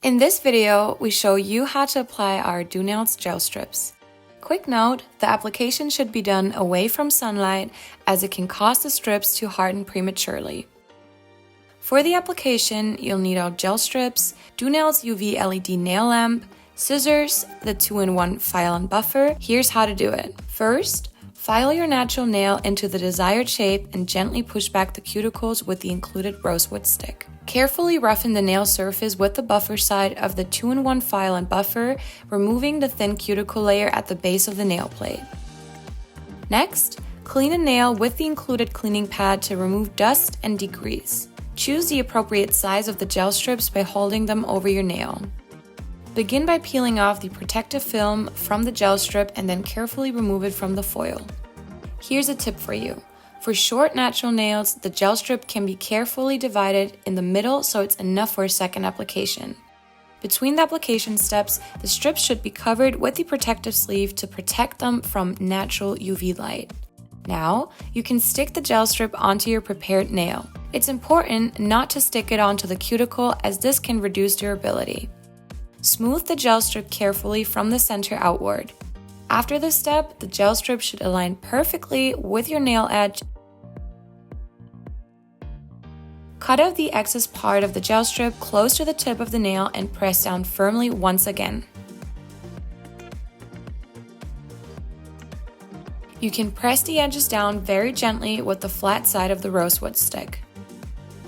In this video, we show you how to apply our Doonails gel strips. Quick note, the application should be done away from sunlight as it can cause the strips to harden prematurely. For the application, you'll need our gel strips, Doonails UV LED nail lamp, scissors, the 2-in-1 file and buffer. Here's how to do it. First, file your natural nail into the desired shape and gently push back the cuticles with the included rosewood stick. Carefully roughen the nail surface with the buffer side of the 2-in-1 file and buffer, removing the thin cuticle layer at the base of the nail plate. Next, clean a nail with the included cleaning pad to remove dust and degrease. Choose the appropriate size of the gel strips by holding them over your nail. Begin by peeling off the protective film from the gel strip and then carefully remove it from the foil. Here's a tip for you. For short natural nails, the gel strip can be carefully divided in the middle so it's enough for a second application. Between the application steps, the strips should be covered with the protective sleeve to protect them from natural UV light. Now, you can stick the gel strip onto your prepared nail. It's important not to stick it onto the cuticle as this can reduce durability. Smooth the gel strip carefully from the center outward. After this step, the gel strip should align perfectly with your nail edge. Cut out the excess part of the gel strip close to the tip of the nail and press down firmly once again. You can press the edges down very gently with the flat side of the rosewood stick.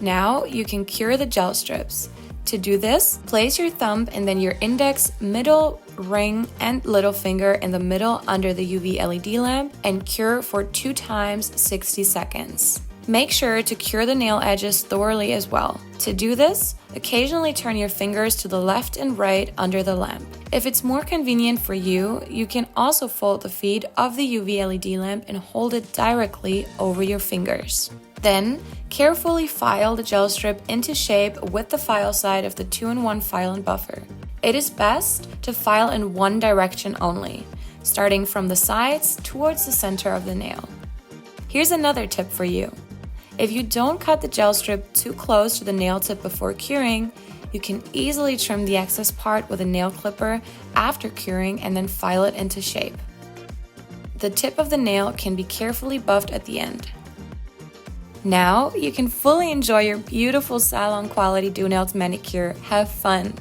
Now you can cure the gel strips. To do this, place your thumb and then your index, middle, ring, and little finger in the middle under the UV LED lamp and cure for 2 times 60 seconds. Make sure to cure the nail edges thoroughly as well. To do this, occasionally turn your fingers to the left and right under the lamp. If it's more convenient for you, you can also fold the feed of the UV LED lamp and hold it directly over your fingers. Then, carefully file the gel strip into shape with the file side of the 2-in-1 file and buffer. It is best to file in one direction only, starting from the sides towards the center of the nail. Here's another tip for you. If you don't cut the gel strip too close to the nail tip before curing, you can easily trim the excess part with a nail clipper after curing and then file it into shape. The tip of the nail can be carefully buffed at the end. Now you can fully enjoy your beautiful salon quality Doonails manicure. Have fun!